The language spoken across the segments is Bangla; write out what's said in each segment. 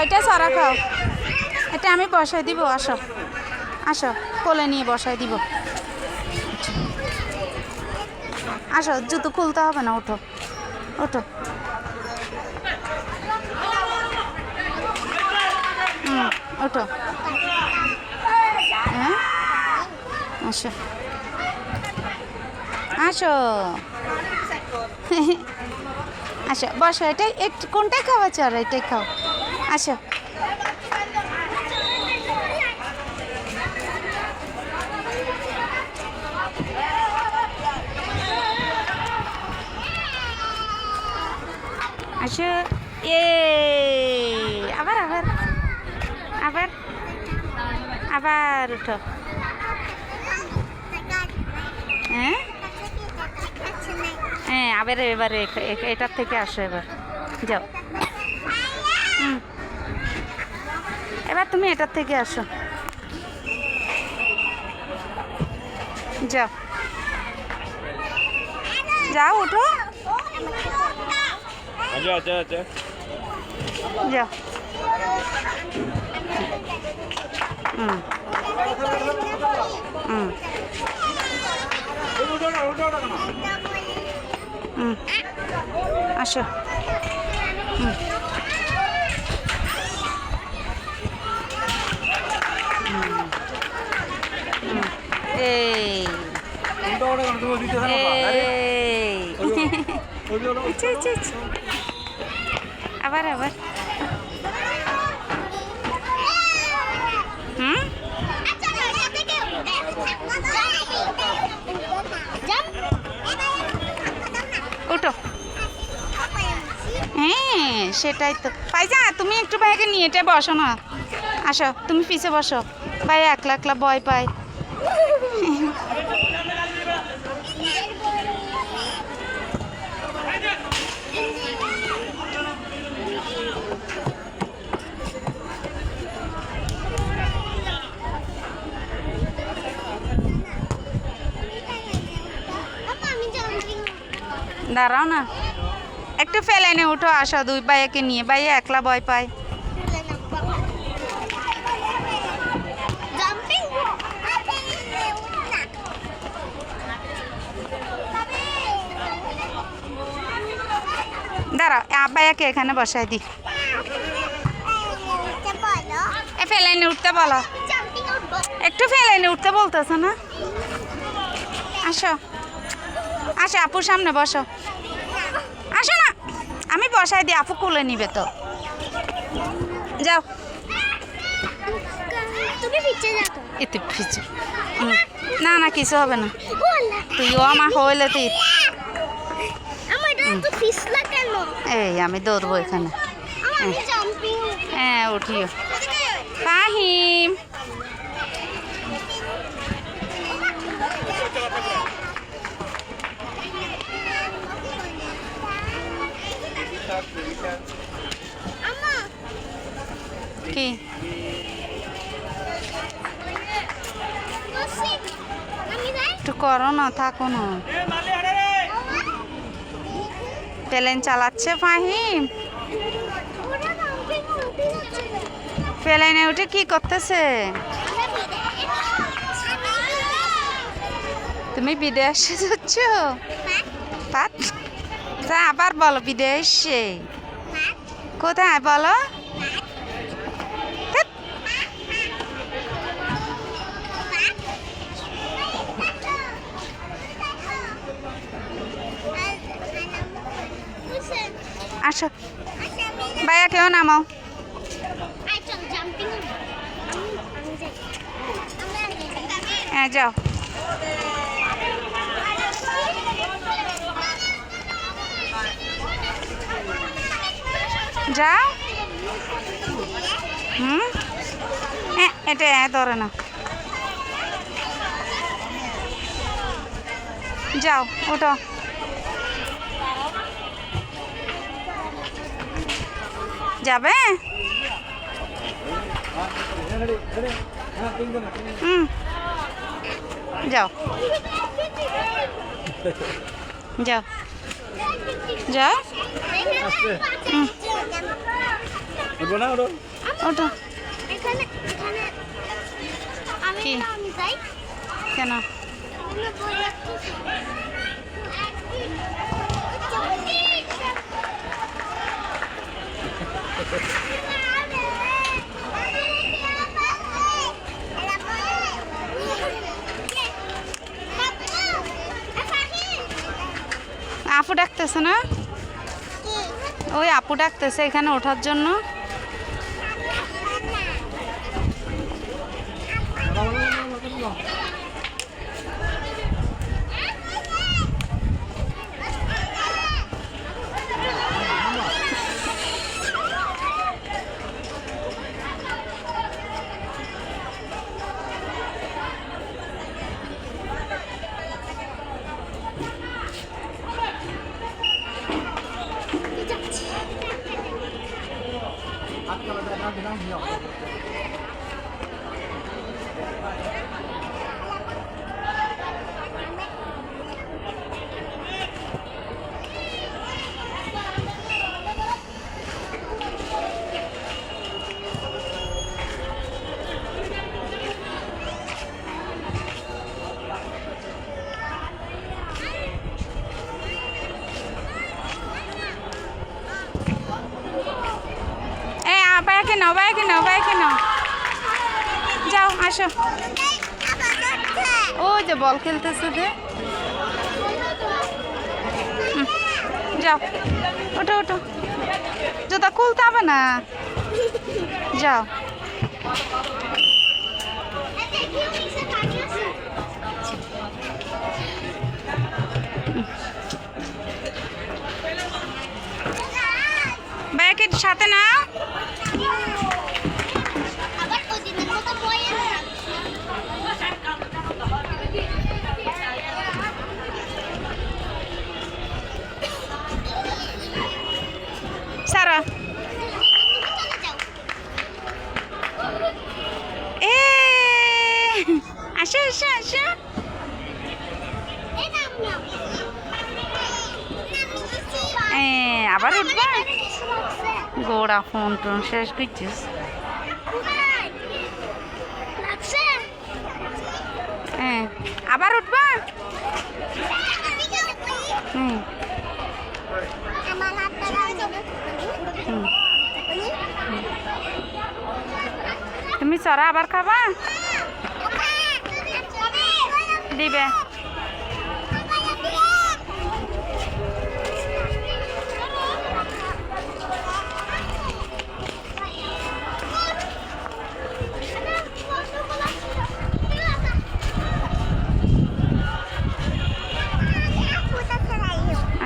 এটা সারা খাও, এটা আমি বসাই দিব। আসো আসো, কোলে নিয়ে বসাই দিব। আসো, জুতো খুলতে হবে না, ওঠো ওঠো। ওঠো। হ্যাঁ, আসো আসো। আসো বসো, এটাই কোনটাই খাওয়া চার, এটাই খাও। আসো। আসো। এ আবার আবার আবার আবার উঠো। হ্যাঁ হ্যাঁ, আবার এবারে এটার থেকে আসো, এবার যাও। এবার তুমি এটার থেকে আসো, যাও যাও, উঠো। আচ্ছা আচ্ছা আচ্ছা, যাও। আসো। এই আবার আবার। উঠো। হ্যাঁ সেটাই তো। পাইজা, তুমি একটু ভাইকে নিয়ে এটা বসো না। আসো, তুমি পিছে বসো, ভাই একলা একলা ভয় পায়। দাঁড়াও না, একটু ফেলাইনে উঠো। আসো, দুই ভাইয়াকে নিয়ে, ভাইয়া একলা ভয় পায়। দাঁড়াও, ভাইয়াকে এখানে বসাই দি। ফেলাইনে উঠতে বলো, একটু ফেলাইনে উঠতে বলতেছে না। আসো আসো, আপুর সামনে বসো। আসো না, আমি বসাই দিই, আপু কোলে নিবে তো। যাও। এতে পিছু না না, কিছু হবে না। তুইও আমার হইলে তুই। এই আমি দৌড়বো এখানে। হ্যাঁ উঠিও। ফাহিম, কি একটু করো না, থাকো না। প্লেন চালাচ্ছে ফাহিম। প্লেনে উঠে কি করতেছে? তুমি বিদেশে যাচ্ছ? আবার বলো, বিদেশে কোথায় বলো? আসো, ভাইয়া কেউ নামাও। হ্যাঁ যাও। যাও। এটা ধরে না। যাও, ওঠো। যাবে? যাও যাও যাও। ওটা কি কেন আপু ডাকতেছে না ওই আপু ডাকতেছে এখানে ওঠার জন্য বাইকে নাও যাও আসো ও যে বল খেলতেছে যে যাও ওঠো জুতা খুলতে হবে না যাও বাইকের সাথে না সারা আসো আবার উঠবা গোড়া ফোন টোন শেষ করছিস আবার উঠবা তুমি চড়া আবার খাবা দিবে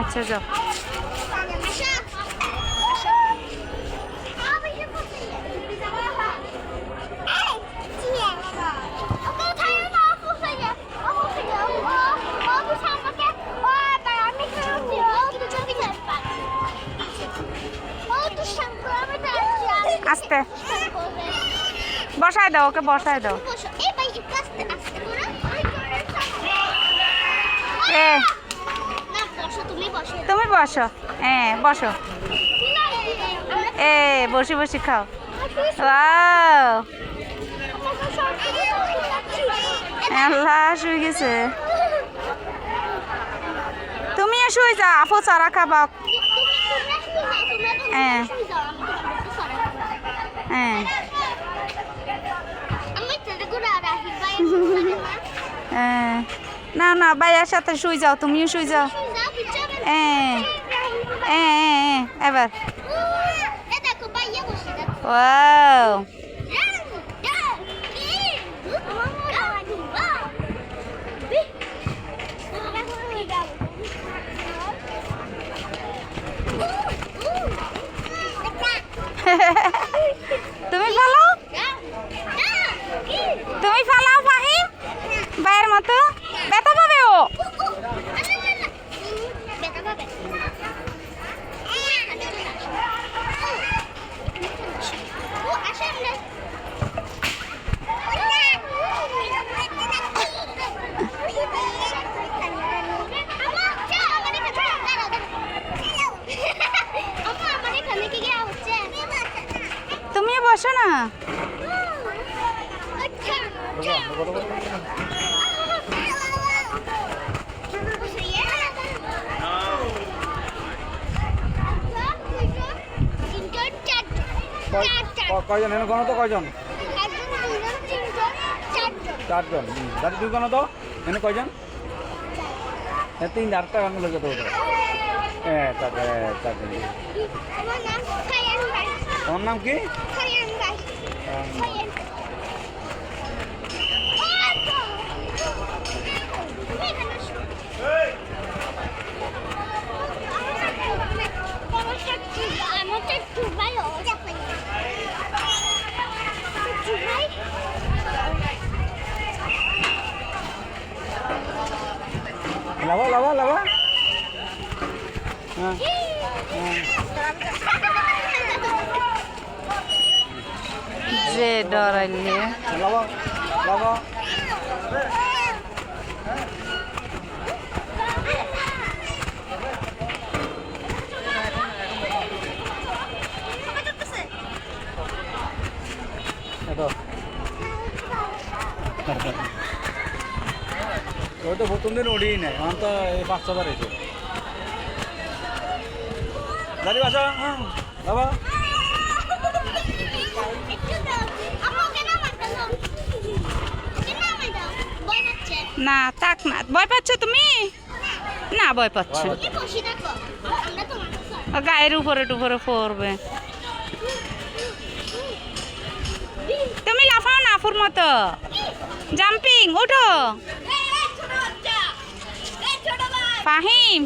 আচ্ছা যাও আস্তে বসায় দাও ওকে বসায় দাও তুমি বসো বসো বসি খাও আল্লাহ শুয়ে গেছে তুমিও শুয়ে যাও আপু চারা খাবা না ভাইয়ার সাথে শুয়ে যাও তুমিও শুয়ে যাও এবার ওয়াও তুমি ফালাও ফাহিম ভাইয়ের মতো ব্যথা পাবে ও কয়জন এনে গণ তো কয়জন? চারজন। দাদি তুই গণ তো এনে কয়জন? হ্যাঁ 3 4টা গান লেগে তো হ্যাঁ চারজন। তোমার নাম কি? লাভা লাভা লাভা হ্যাঁ যে ডরাইলে লাভা লাভা ওই তো প্রথম দিন উড়িই নাই আমার তো এই 5-6বার এসে দাঁড়ি বাসা হ্যাঁ বাবা না থাক না ভয় পাচ্ছ তুমি না ভয় পাচ্ছ গায়ের উপরে টুপরে পড়বে তুমি লাফাও না আফুর মতো জাম্পিং উঠো ফাহিম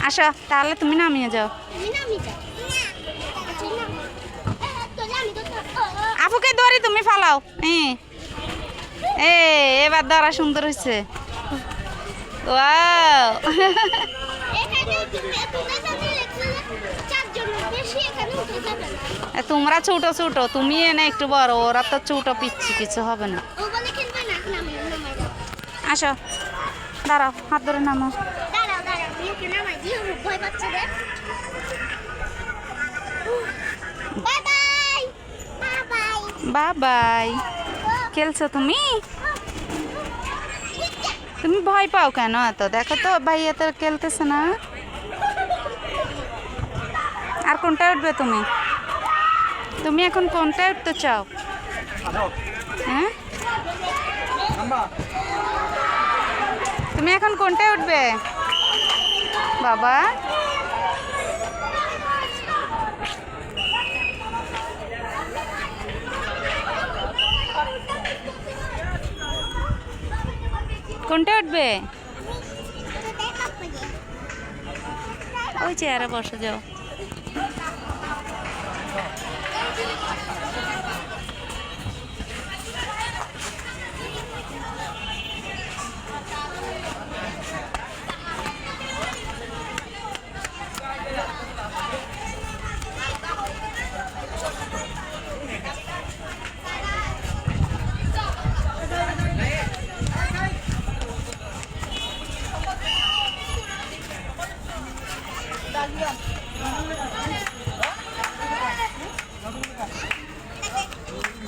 আসো তাহলে তুমি নামিয়ে যাও আফুকে ধরে তুমি ফালাও এবার ধরা সুন্দর হয়েছে ওয়াও তোমরা ছোট ছোট তুমি এনে একটু বড় ওরা তো ছোট পিচ্ছি কিছু হবে না আসো দাঁড়াও হাত ধরে নামো বাই খেলছো তুমি তুমি ভয় পাও কেন এত দেখো তো ভাইয়া তো খেলতেছে না আর কোনটা উঠবে তুমি তুমি এখন কোনটা উঠতে চাও হ্যাঁ তুমি এখন কোনটা উঠবে বাবা কোনটা উঠবে ওই চেয়ারে বসে যাও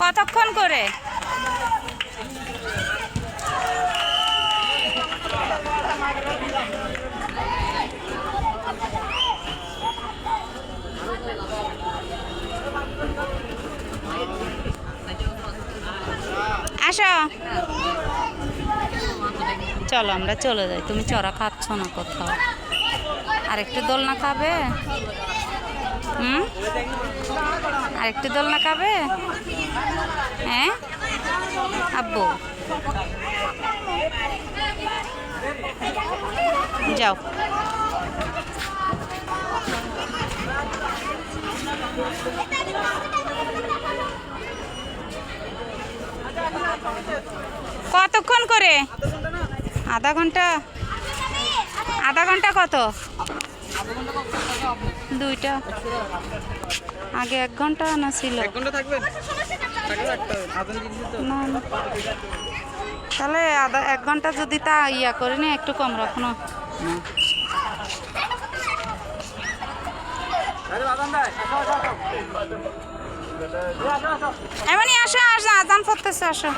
কতক্ষণ করে আসো চলো আমরা চলে যাই তুমি চড়া খাচ্ছ না কোথাও আরেকটু দোলনা খাবে আরেকটু দোলনা খাবে হ্যাঁ আব্বু যাও কতক্ষণ করে আধা ঘন্টা কত দুইটা আগে 1 ঘন্টা না ছিল না তাহলে 1 ঘন্টা যদি তা ইয়া করে নি একটু কম রাখো না এমনি আসো আসো আজান পড়তেছে আসো